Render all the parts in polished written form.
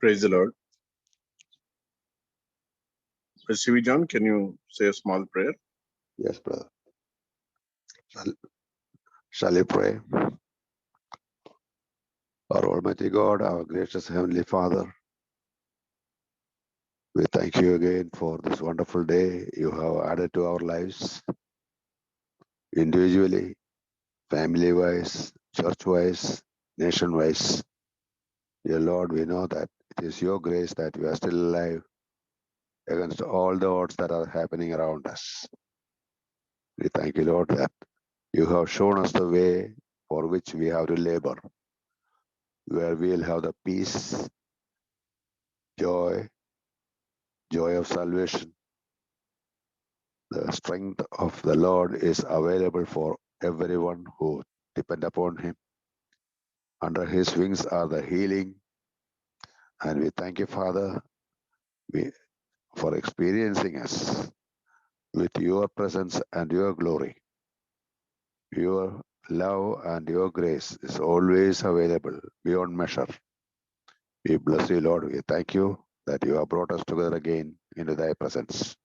Praise the Lord. C.V. John, can you say a small prayer? Yes, brother. Shall we pray? Our Almighty God, our gracious Heavenly Father, we thank you again for this wonderful day you have added to our lives, individually, family-wise, church-wise, nation-wise. Dear Lord, we know that it is your grace that we are still alive against all the odds that are happening around us. We thank you, Lord, that you have shown us the way for which we have to labor, where we will have the peace, joy of salvation. The strength of the Lord is available for everyone who depend upon him. Under his wings are the healing. And we thank you, Father, for experiencing us with your presence and your glory. Your love and your grace is always available beyond measure. We bless you, Lord. We thank you that you have brought us together again into thy presence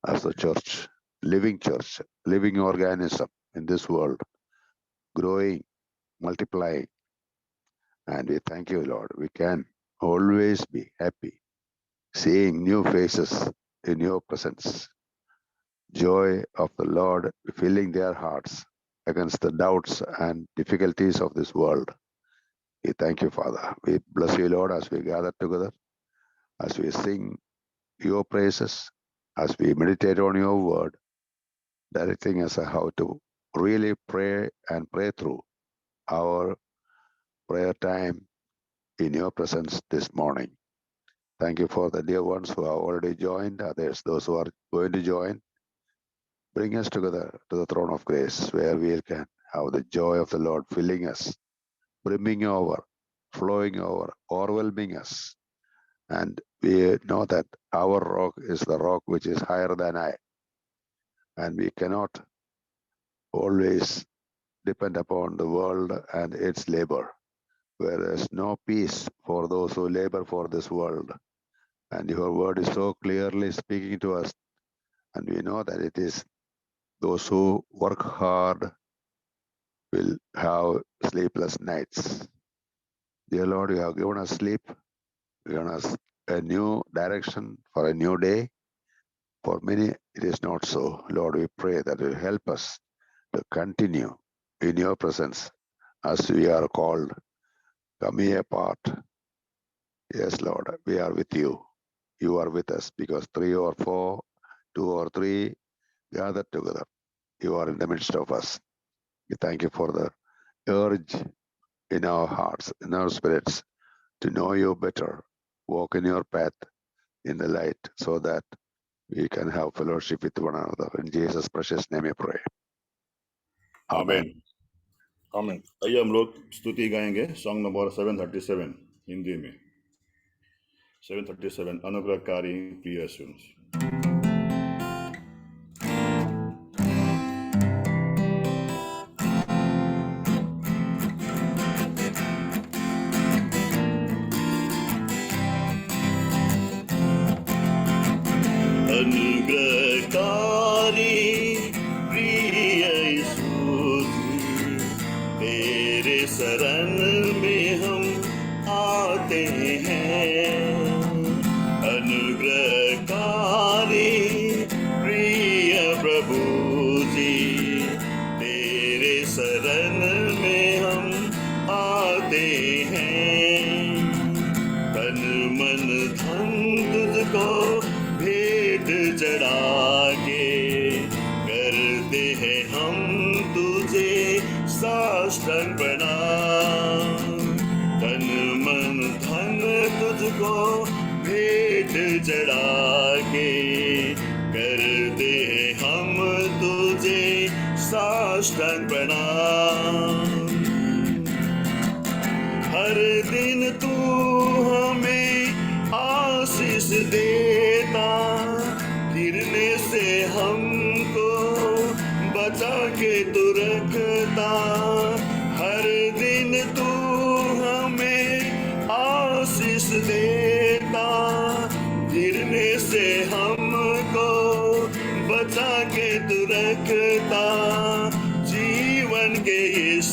as the church, living organism in this world, growing, multiplying. And we thank you, Lord. We can always be happy seeing new faces in your presence. Joy of the Lord filling their hearts against the doubts and difficulties of this world. We thank you, Father. We bless you, Lord, as we gather together, as we sing your praises, as we meditate on your word, directing us how to really pray and pray through our prayer time in your presence this morning. Thank you for the dear ones who have already joined, others, those who are going to join. Bring us together to the throne of grace where we can have the joy of the Lord filling us, brimming over, flowing over, overwhelming us. And we know that our rock is the rock which is higher than I. And we cannot always depend upon the world and its labor, where there is no peace for those who labor for this world. And your word is so clearly speaking to us. And we know that it is those who work hard will have sleepless nights. Dear Lord, you have given us sleep, given us a new direction for a new day. For many, it is not so. Lord, we pray that you will help us to continue in your presence as we are called. Come ye apart. Yes, Lord, we are with you. You are with us because 3 or 4, 2 or 3 gathered together. You are in the midst of us. We thank you for the urge in our hearts, in our spirits, to know you better, walk in your path in the light so that we can have fellowship with one another. In Jesus' precious name we pray. Amen. आमीन। आइए हम लोग स्तुति गाएंगे song number 737 Hindi में। 737 अनुग्रहकारी प्रिय यीशु। अनुग्रहकारी प्रिय यीशु, तेरे शरण में हम आते हैं। अनुग्रहकारी प्रिय प्रभु जी, तेरे शरण में हम आते हैं। तन मन धन तुझको भेंट चढ़ा के करते हैं हम तुझे साष्टांग प्रणाम। तन मन धन तुझको भेंट चढ़ा के करते हैं हम तुझे साष्टांग प्रणाम। हर दिन तू हमें आशीष देता, गिरने से हमको बचा के तू रखता। हर दिन तू हमें आशीष देता, साकेत रखता जीवन के इस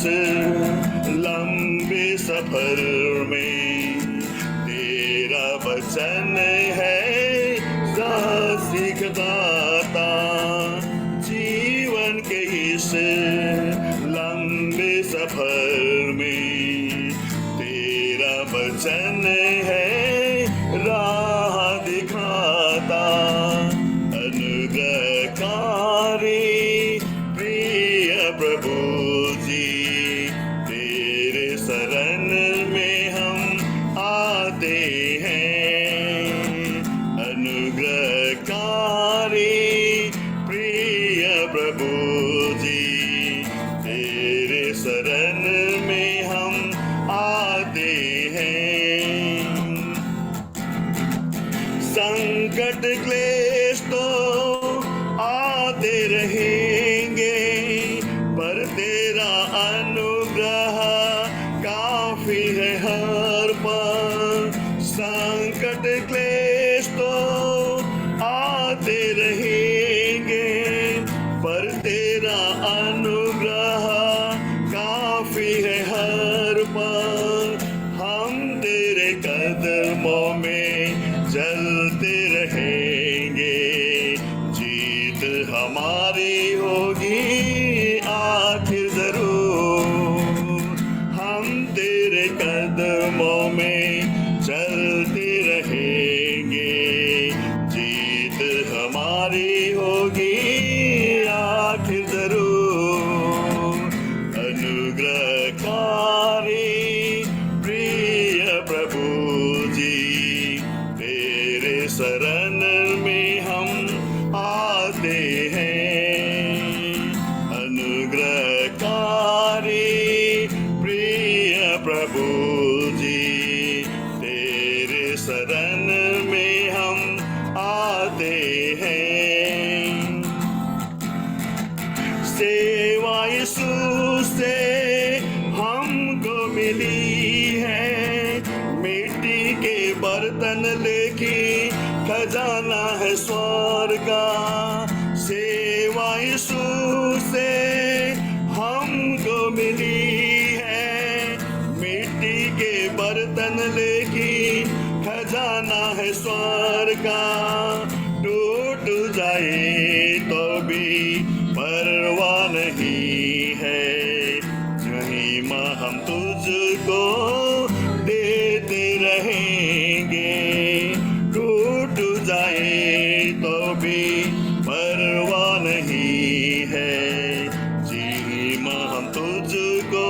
लंबे सफर में तेरा वचन है सिखदाता जीवन के इस लंबे सफर में तेरा वचन है राह दिखाता अनुग्रहकारी प्रिय प्रभु जी तेरे शरण में हम आते हैं अनुग्रहकारी प्रिय प्रभु जी तेरे शरण में हम आते हैं संकट क्लेश तो आते रहेंगे पर तेरा अनुग्रह काफी है हर पल संकट क्लेश तो आते रहेंगे पर तेरा अनुग्रह काफी है हर पल हम तेरे कदमों में चलते रहेंगे जीत हमारी होगी आखिर जरूर हम तेरे कदमों में चलते रहेंगे जीत हमारी होगी आखिर जरूर अनुग्रहकारी प्रिय प्रभु जी तेरे शरण में हम आते हैं अनुग्रहकारी प्रिय प्रभु जी तेरे शरण में हम आते हैं सेवा यीशु से हमको मिली है मिट्टी के बर्तन लेके खजाना है स्वर्ग का सेवा यीशु से हमको मिली है मिट्टी के बर्तन लेके खजाना है स्वर्ग का टूट जाए तो भी परवाह नहीं है महिमा हम तुझको देते रहेंगे टूट जाए तो भी परवाह नहीं है महिमा हम तुझको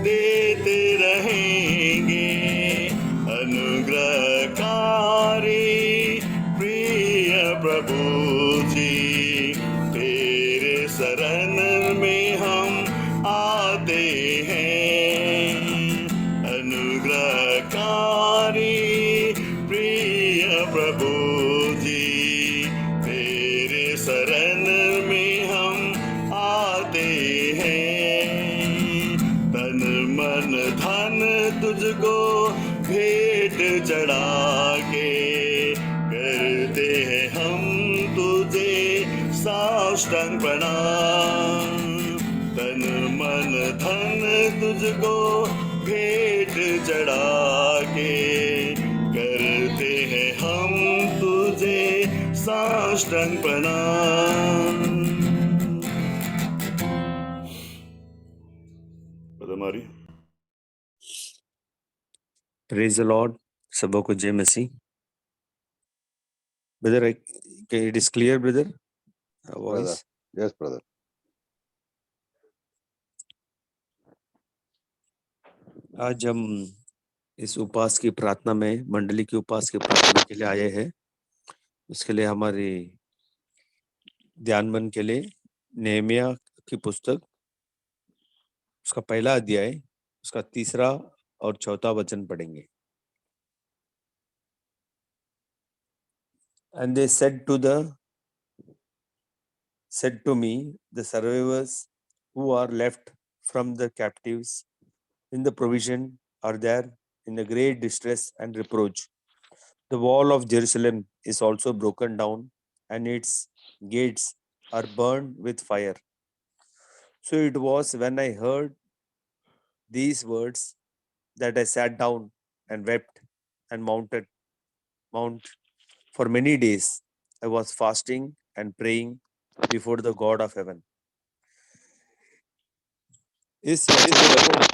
देते रहेंगे अनुग्रहकारी प्रिय प्रभु जी तेरे शरण में हम आते हैं अनुग्रहकारी प्रिय प्रभु जी तेरे शरण में हम आते हैं तन मन धन तुझको भेंट चढ़ा के करते हैं हम तुझे साष्टांग प्रणाम तन मन धन तुझको भेंट चढ़ा के करते हैं हम तुझे साष्टांग प्रणाम हमारी Praise the Lord. सबों को जय मसीह. Brother, it is clear, brother? Brother. Voice. Yes, brother. आज हम इस उपवास की प्रार्थना में मंडली की उपवास की प्रार्थना के लिए आए हैं. उसके लिए हमारी ध्यान मन के लिए नेहमिया की पुस्तक उसका पहला अध्याय उसका तीसरा और चौथा वचन पढ़ेंगे. And they said to me, the survivors who are left from the captives in the provision are there in the great distress and reproach. The wall of Jerusalem is also broken down, and its gates are burned with fire. So it was when I heard these words that I sat down and wept and mount for many days. I was fasting and praying before the God of heaven. इस वचनों को पढ़ते समय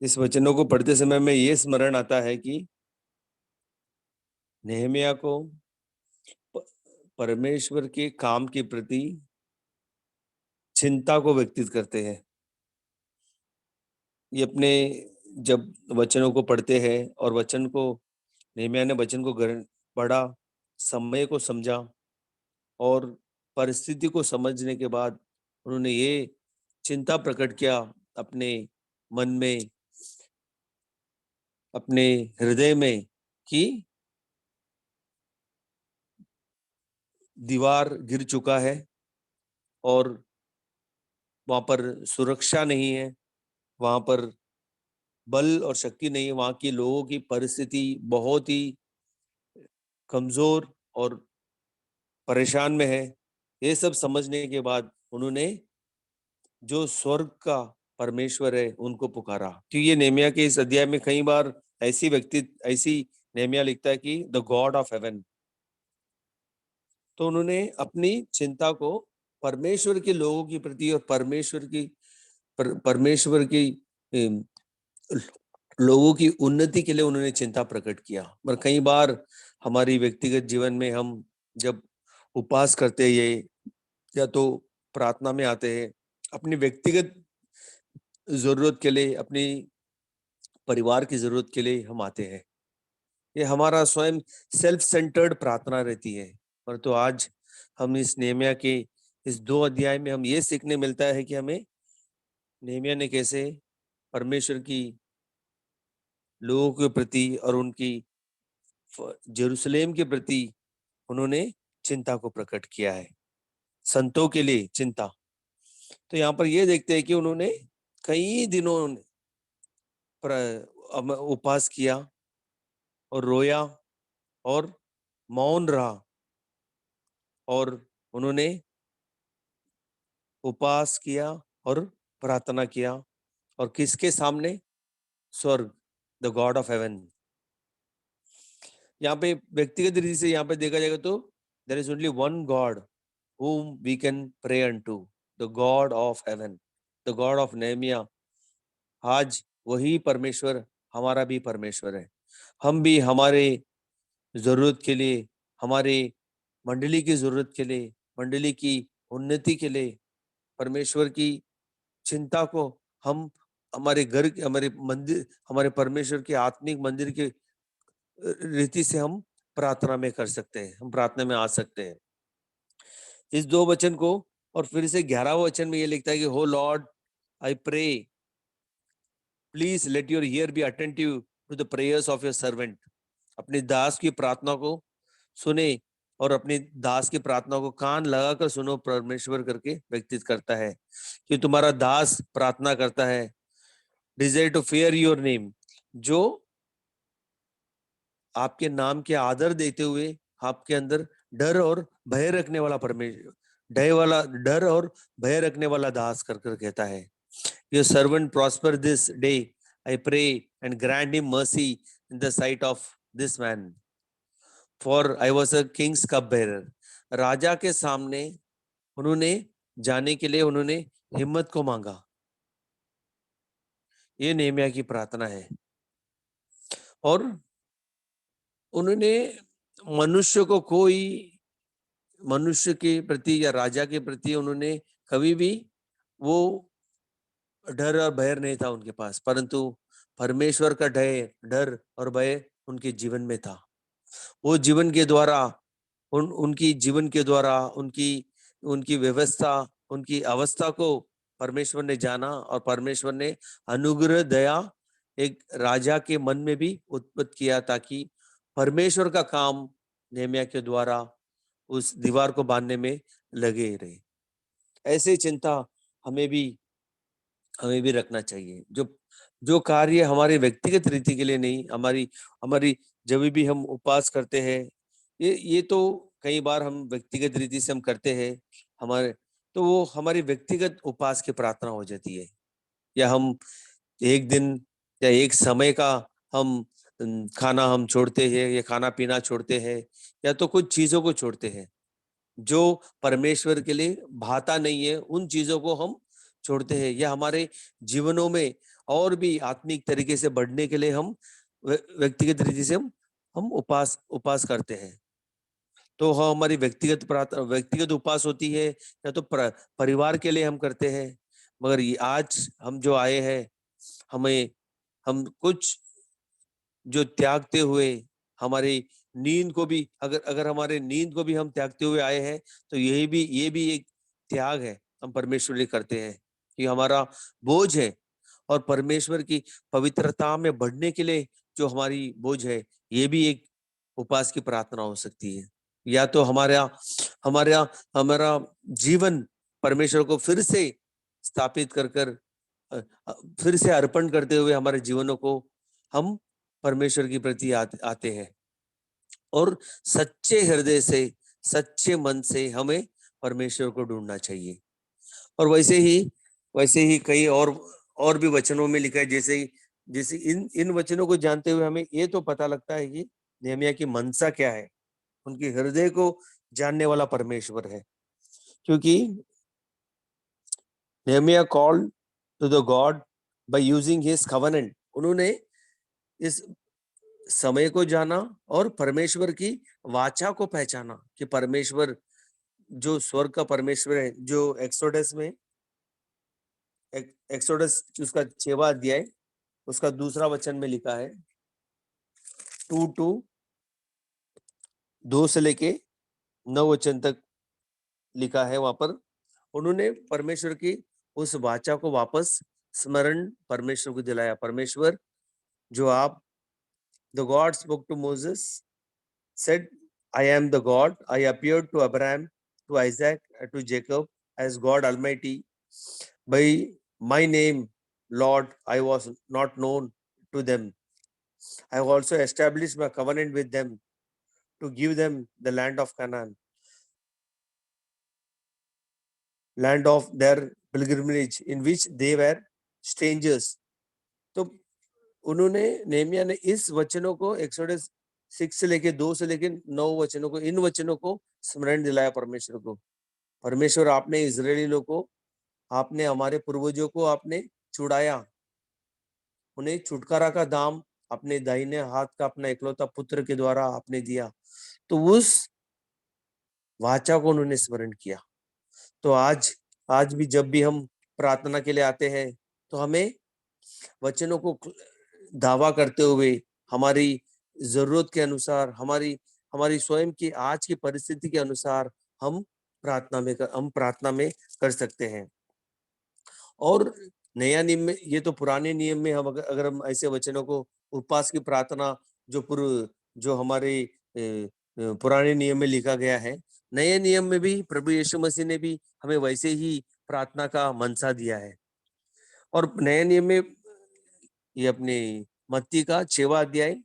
इस वचनों को पढ़ते समय में ये स्मरण आता है कि नेहमिया को परमेश्वर के काम के प्रति चिंता को व्यक्तित करते हैं। ये अपने जब वचनों को पढ़ते हैं और वचन को नेहमिया ने वचन को पढ़ा, समय को समझा और परिस्थिति को समझने के बाद उन्होंने ये चिंता प्रकट किया अपने मन में, अपने हृदय में कि दीवार गिर चुका है और वहां पर सुरक्षा नहीं है, वहां पर बल और शक्ति नहीं है, वहां के लोगों की परिस्थिति बहुत ही कमजोर और परेशान में है। ये सब समझने के बाद उन्होंने जो स्वर्ग का परमेश्वर है उनको पुकारा। क्योंकि ये नेहमिया के इस अध्याय में कई बार ऐसी नेहमिया लिखता है कि द गॉड ऑफ हेवन। तो उन्होंने अपनी चिंता को परमेश्वर के लोगों के प्रति और परमेश्वर की लोगों की उन्नति के लिए उन्होंने चिंता प्रकट किया। पर कई बार हमारी व्यक्तिगत जीवन में हम जब उपवास करते हैं या तो प्रार्थना में आते हैं, अपनी व्यक्तिगत जरूरत के लिए, अपनी परिवार की जरूरत के लिए हम आते हैं। ये हमारा स्वयं सेल्फ सेंटर्ड प्रार्थना रहती है। पर तो आज हम इस नेहमिया के इस 2 अध्याय में हम ये सीखने मिलता है कि हमें नेहमिया ने कैसे परमेश्वर की लोगों के प्रति और उनकी जेरूशलेम के प्रति उन्होंने चिंता को प्रकट किया है, संतों के लिए चिंता। तो यहाँ पर ये देखते हैं कि उन्होंने कई दिनों उपवास किया और रोया और मौन रहा और उन्होंने उपवास किया और प्रार्थना किया। और किसके सामने? स्वर्ग, द गॉड ऑफ हेवन। यहाँ पे व्यक्तिगत रीति से यहाँ पे देखा जाएगा तो there is only one God whom we can pray unto, the God of heaven, the God of Nehemiah. आज वही परमेश्वर हमारा भी परमेश्वर है। हम भी हमारे जरूरत के लिए, हमारे मंडली की जरूरत के लिए, मंडली की उन्नति के लिए परमेश्वर की चिंता को हम हमारे घर, हमारे मंदिर, हमारे परमेश्वर के आत्मिक मंदिर के रीति से हम प्रार्थना में कर सकते हैं, हम प्रार्थना में आ सकते हैं। इस 2 वचन को और फिर से 11वां वचन में ये लिखता है कि O Lord I pray please let your ear be attentive to the prayers of your servant. अपने दास की प्रार्थना को सुने और अपने दास की प्रार्थना को कान लगाकर सुनो, परमेश्वर करके व्यक्तित करता है कि तुम्हारा दास प्रार्थना करता है। Desire to fear your name, जो आपके नाम के आदर देते हुए आपके अंदर डर और भय रखने वाला परमेश्वर, डर और भय रखने वाला दास कर कहता है, your servant prosper this day I pray and grant him mercy in the sight of this man for I was a king's cupbearer. राजा के सामने उन्होंने जाने के लिए उन्होंने हिम्मत को मांगा। ये नेहमिया की प्रार्थना है। और उन्होंने मनुष्य के प्रति या राजा के प्रति उन्होंने कभी भी वो डर और भय नहीं था उनके पास, परंतु परमेश्वर का डर और भय उनके जीवन में था। वो जीवन के द्वारा उनकी जीवन के द्वारा उनकी व्यवस्था, उनकी अवस्था को परमेश्वर ने जाना और परमेश्वर ने अनुग्रह दया एक राजा के मन में भी उत्पन्न किया ताकि परमेश्वर का काम नेहमिया के द्वारा उस दीवार को बांधने में लगे रहे। ऐसे चिंता हमें भी रखना चाहिए। जो जो कार्य हमारे व्यक्तिगत रीति के लिए नहीं, हमारी हमारी जब भी हम उपवास करते हैं, ये तो कई बार हम व्यक्तिगत रीति से हम करते हैं हमारे, तो वो हमारी व्यक्तिगत उपवास की प्रार्थना हो जाती है। या हम एक दिन या एक समय का हम खाना हम छोड़ते हैं, या खाना पीना छोड़ते हैं, या तो कुछ चीजों को छोड़ते हैं जो परमेश्वर के लिए भाता नहीं है, उन चीजों को हम छोड़ते हैं। या हमारे जीवनों में और भी आत्मिक तरीके से बढ़ने के लिए हम व्यक्तिगत रीति से हम उपवास उपवास करते हैं। तो हाँ, हमारी व्यक्तिगत प्रार्थना, व्यक्तिगत उपवास होती है, या तो परिवार के लिए हम करते हैं। मगर ये आज हम जो आए हैं, हम कुछ जो त्यागते हुए हमारी नींद को भी, अगर अगर हमारे नींद को भी हम त्यागते हुए आए हैं, तो ये भी एक त्याग है, हम परमेश्वर के लिए करते हैं। कि हमारा बोझ है, और परमेश्वर की पवित्रता में बढ़ने के लिए जो हमारी बोझ है, ये भी एक उपवास की प्रार्थना हो सकती है। या तो हमारा हमारा हमारा जीवन परमेश्वर को फिर से स्थापित कर कर फिर से अर्पण करते हुए हमारे जीवनों को हम परमेश्वर की प्रति आते हैं, और सच्चे हृदय से, सच्चे मन से हमें परमेश्वर को ढूंढना चाहिए। और वैसे ही कई और भी वचनों में लिखा है, जैसे इन वचनों को जानते हुए हमें ये तो पता लगता है कि नेहमिया की मनसा क्या है, उनके हृदय को जानने वाला परमेश्वर है। क्योंकि Nehemiah called to the God by using his covenant, उन्होंने इस समय को जाना और परमेश्वर की वाचा को पहचाना कि परमेश्वर जो स्वर्ग का परमेश्वर है, जो एक्सोडस उसका 6वां अध्याय उसका 2 वचन में लिखा है, 2 से लेके 9 वचन तक लिखा है। वहां पर उन्होंने परमेश्वर की उस वाचा को वापस स्मरण परमेश्वर को दिलाया। परमेश्वर जो आप, the God spoke to Moses, said, I am the God. I appeared to Abraham, to Isaac, and to Jacob as God Almighty. By my name, Lord, I was not known to them. I have also established my covenant with them to give them the land of Canaan, land of their pilgrimage, in which they were strangers. तो उन्होंने, Nehemiah ने इस वचनों को exodus 6 से लेके 2 से लेके 9 वचनों को, इन वचनों को स्मरण दिलाया परमेश्वर को। परमेश्वर, आपने इजरायली लोगों को, आपने हमारे पूर्वजों को आपने छुड़ाया, उन्हें छुटकारा का दाम अपने दाहिने हाथ का अपना इकलौता पुत्र के द्वारा आपने दिया। तो उस वाचा को उन्होंने स्मरण किया। तो आज भी जब भी हम प्रार्थना के लिए आते हैं, तो हमें वचनों को दावा करते हुए हमारी जरूरत के अनुसार, हमारी स्वयं की आज की परिस्थिति के अनुसार हम प्रार्थना में कर सकते हैं। और नया नियम में, ये तो पुराने नियम में हम अगर हम ऐसे वचनों को, उपवास की प्रार्थना जो हमारे पुराने नियम में लिखा गया है, नए नियम में भी प्रभु यीशु मसीह ने भी हमें वैसे ही प्रार्थना का मनसा दिया है। और नए नियम में ये अपने मत्ती का 6वां अध्याय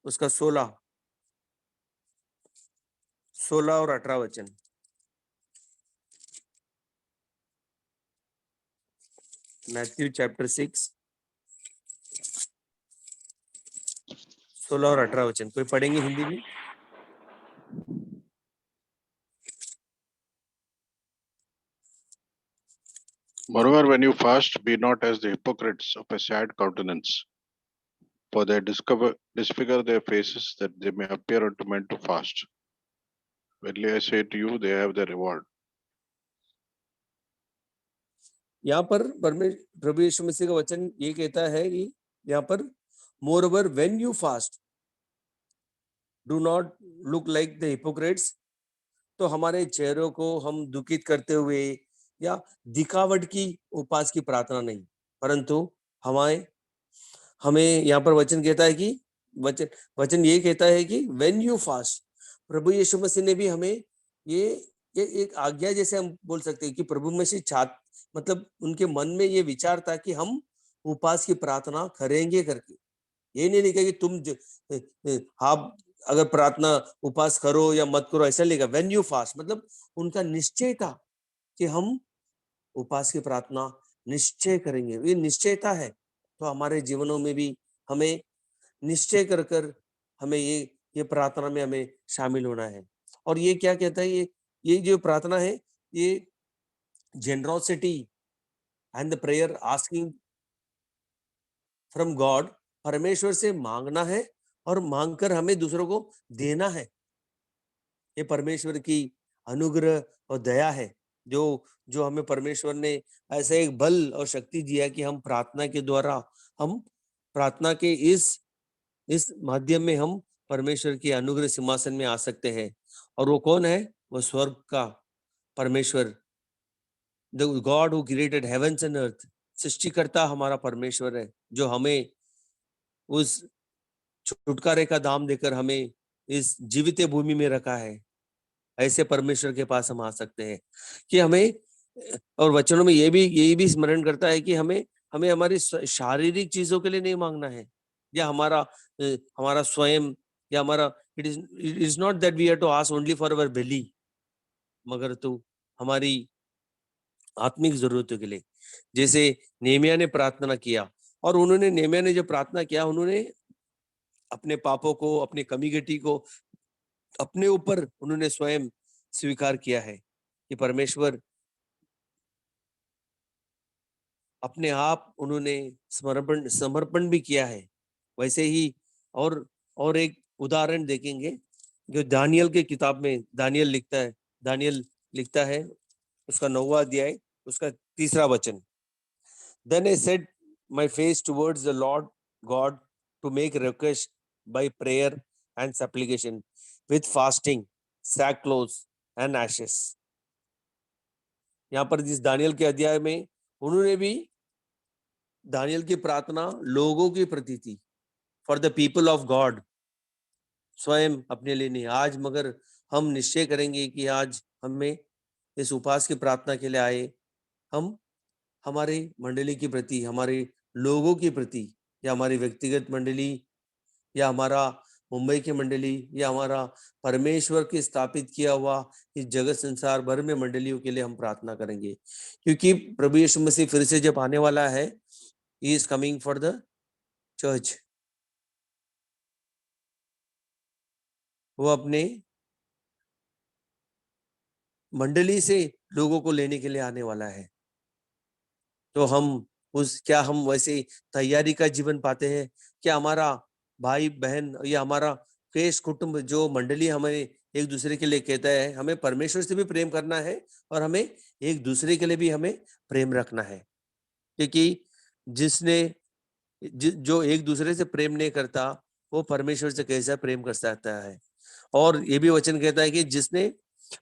उसका 16 और 18 वचन। मैथ्यू चैप्टर 6 16 और 18 वचन कोई पढ़ेंगे हिंदी में? Moreover, when you fast, be not as the hypocrites of a sad countenance, for they disfigure their faces, that they may appear unto men to fast. Verily I say to you, they have their reward. यहाँ पर प्रभु यीशु मसीह का वचन ये कहता है कि यहाँ पर, moreover when you fast do not look like the Hippocrates, तो हमारे चेहरों को हम दुखित करते हुए या दिखावट की उपवास की प्रार्थना नहीं, परंतु हमें यहाँ पर वचन कहता है कि वचन ये कहता है कि व्हेन यू फास्ट, प्रभु यीशु मसीह ने भी हमें ये ये एक आज्ञा जैसे हम बोल सकते हैं कि प्रभु मसीह मतलब उनके मन में ये विचार था कि हम उपवास की प्रार्थना करेंगे करके। ये नहीं लिखा कि तुम आप अगर प्रार्थना उपवास करो या मत करो, ऐसा लिखा व्हेन यू फास्ट, मतलब उनका निश्चय था कि हम उपवास की प्रार्थना निश्चय करेंगे। ये निश्चयता है, तो हमारे जीवनों में भी हमें निश्चय कर हमें ये प्रार्थना में हमें शामिल होना है। और ये क्या कहता है, ये जो प्रार्थना है, ये generosity and the prayer asking from God, परमेश्वर से मांगना है और मांगकर हमें दूसरों को देना है। ये परमेश्वर की अनुग्रह और दया है, जो हमें परमेश्वर ने ऐसा एक बल और शक्ति दिया कि हम प्रार्थना के द्वारा, हम प्रार्थना के इस माध्यम में हम परमेश्वर के अनुग्रह सिंहासन में आ सकते हैं। और वो कौन है? वो स्वर्ग का परमेश्वर, the God who created heavens and earth, सृष्टिकर्ता हमारा परमेश्वर है, जो हमें उस छुटकारे का दाम देकर हमें इस जीवित भूमि में रखा है। ऐसे परमेश्वर के पास हम आ सकते हैं कि हमें, और वचनों में ये भी स्मरण करता है कि हमें हमारी शारीरिक चीजों के लिए नहीं मांगना है, या हमारा स्वयं, या हमारा it is not that we have to ask only for our belly, मगर तो हमारी आत्मिक जरूरतों के लिए। जैसे नेहमिया ने प्रार्थना किया, और नेहमिया ने जो प्रार्थना किया, उन्होंने अपने पापों को, अपनी कमी घटी को अपने ऊपर उन्होंने स्वयं स्वीकार किया है कि परमेश्वर अपने आप उन्होंने समर्पण भी किया है। वैसे ही और एक उदाहरण देखेंगे जो दानियल के किताब में दानियल लिखता है उसका 9वां अध्याय, उसका 3रा वचन। Then I set my face towards the Lord God to make request by prayer and supplication with fasting, sackcloth and ashes. यहाँ पर जिस दानियल के अध्याय में उन्होंने भी, दानियल की प्रार्थना लोगों के प्रति थी, for the people of God, स्वयं अपने लिए नहीं। आज मगर हम निश्चय करेंगे कि आज हमें इस उपवास की प्रार्थना के लिए आए, हम हमारे मंडली के प्रति, हमारे लोगों के प्रति, या हमारी व्यक्तिगत मंडली, या हमारा मुंबई की मंडली, या हमारा परमेश्वर के स्थापित किया हुआ इस जगत संसार भर में मंडलियों के लिए हम प्रार्थना करेंगे। क्योंकि प्रभु यीशु मसीह फिर से जब आने वाला है, he is coming for the church. वो अपने मंडली से लोगों को लेने के लिए आने वाला है। तो क्या हम वैसे तैयारी का जीवन पाते हैं? क्या हमारा भाई बहन या हमारा केश कुटुंब, जो मंडली हमें एक दूसरे के लिए कहता है, हमें परमेश्वर से भी प्रेम करना है और हमें एक दूसरे के लिए भी हमें प्रेम रखना है। क्योंकि जो एक दूसरे से प्रेम नहीं करता, वो परमेश्वर से कैसा प्रेम कर सकता है? और ये भी वचन कहता है कि जिसने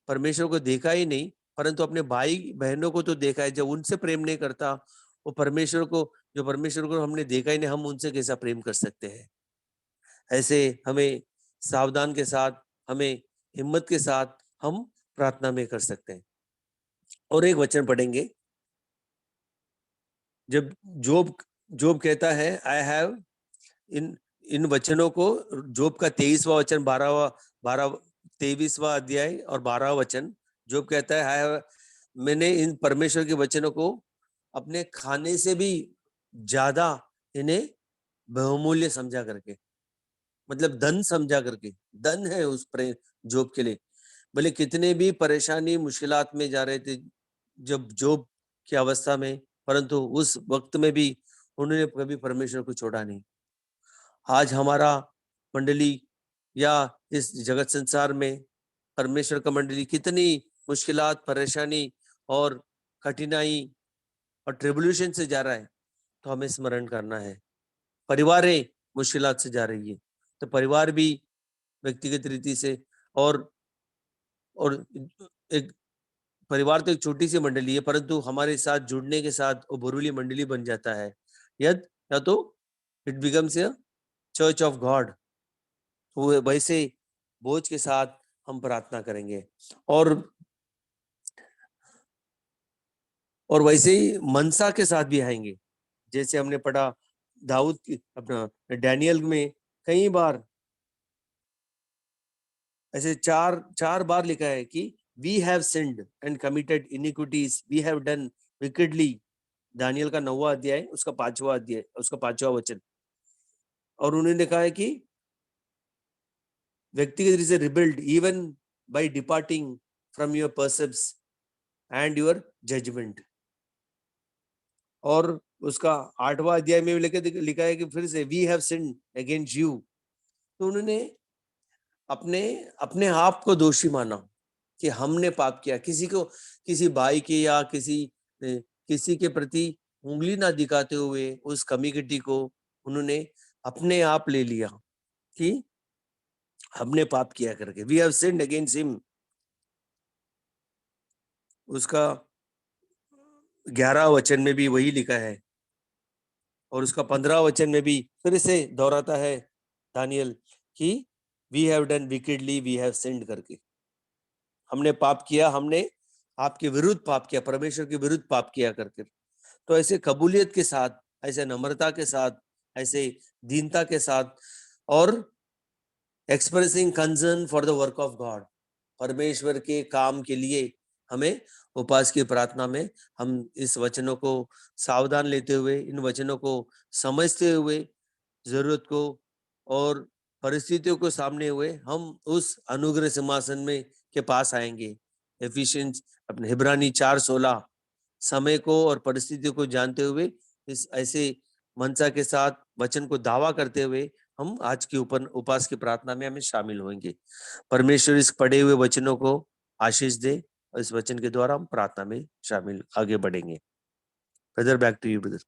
परमेश्वर को देखा ही नहीं, परंतु अपने भाई बहनों को तो देखा है, जब उनसे प्रेम नहीं करता, वो परमेश्वर को हमने देखा ही नहीं, हम उनसे कैसा प्रेम कर सकते हैं? ऐसे हमें सावधान के साथ, हमें हिम्मत के साथ हम प्रार्थना में कर सकते हैं। और एक वचन पढ़ेंगे, जब जोब कहता है, आई हैव, इन वचनों को, जोब का 23वां वचन, 23वां अध्याय और 12वां वचन, जोब कहता है, मैंने इन परमेश्वर के वचनों को अपने खाने से भी ज्यादा इन्हें बहुमूल्य समझा करके, मतलब धन समझा करके, धन है उस जोब के लिए। भले कितने भी परेशानी मुश्किलात में जा रहे थे जब जोब की अवस्था में, परंतु उस वक्त में भी उन्होंने कभी परमेश्वर को छोड़ा नहीं। आज हमारा मंडली या इस जगत संसार में परमेश्वर का मंडली कितनी मुश्किलात, परेशानी और कठिनाई और ट्रिब्यूलेशन से जा रहा है, तो हमें स्मरण करना है। परिवार मुश्किलात से जा रही है, तो परिवार भी व्यक्तिगत रीति से, और एक परिवार तो एक छोटी सी मंडली है, परंतु हमारे साथ जुड़ने के साथ वो बहुरूली मंडली बन जाता है, या तो it becomes a church of God. वो वैसे बोझ के साथ हम प्रार्थना करेंगे। और और वैसे ही मनसा के साथ भी आएंगे। जैसे हमने पढ़ा दाऊद की अपना डैनियल में कई बार ऐसे चार बार लिखा है कि we have sinned and committed iniquities, we have done wickedly. Daniel का 9वां अध्याय उसका 5वां अध्याय उसका 5वां वचन। और उन्होंने कहा है कि व्यक्तिगत रीति से rebuild even by departing from your precepts and your judgement. और उसका 8वां अध्याय में भी लिखा है कि फिर से we have sinned against you. तो उन्होंने अपने आप को दोषी माना कि हमने पाप किया। किसी भाई के या किसी के प्रति उंगली ना दिखाते हुए उस कम्युनिटी को उन्होंने अपने आप ले लिया कि हमने पाप किया करके। We have sinned against him. उसका 11 वचन में भी वही लिखा है और उसका 15 वचन में भी फिर से दोहराता है दानियल कि we have done wickedly, we have sinned करके। हमने पाप किया, हमने आपके विरुद्ध पाप किया, परमेश्वर के विरुद्ध पाप किया करके। तो ऐसे कबूलियत के साथ, ऐसे नम्रता के साथ, ऐसे दीनता के साथ और expressing concern for the work of God, परमेश्वर के काम के लिए हमें उपवास की प्रार्थना में हम इस वचनों को सावधान लेते हुए, इन वचनों को समझते हुए, जरूरत को और परिस्थितियों को सामने हुए हम उस अनुग्रह सिंहासन में के पास आएंगे। एफिशिएंस अपने हिब्रानी 4:16 समय को और परिस्थितियों को जानते हुए इस ऐसे मनसा के साथ वचन को दावा करते हुए हम आज की उपवास की प्रार्थना में हमें शामिल होंगे। परमेश्वर इस पढ़े हुए वचनों को आशीष दे और इस वचन के द्वारा हम प्रार्थना में शामिल आगे बढ़ेंगे। Brother, back to you brother.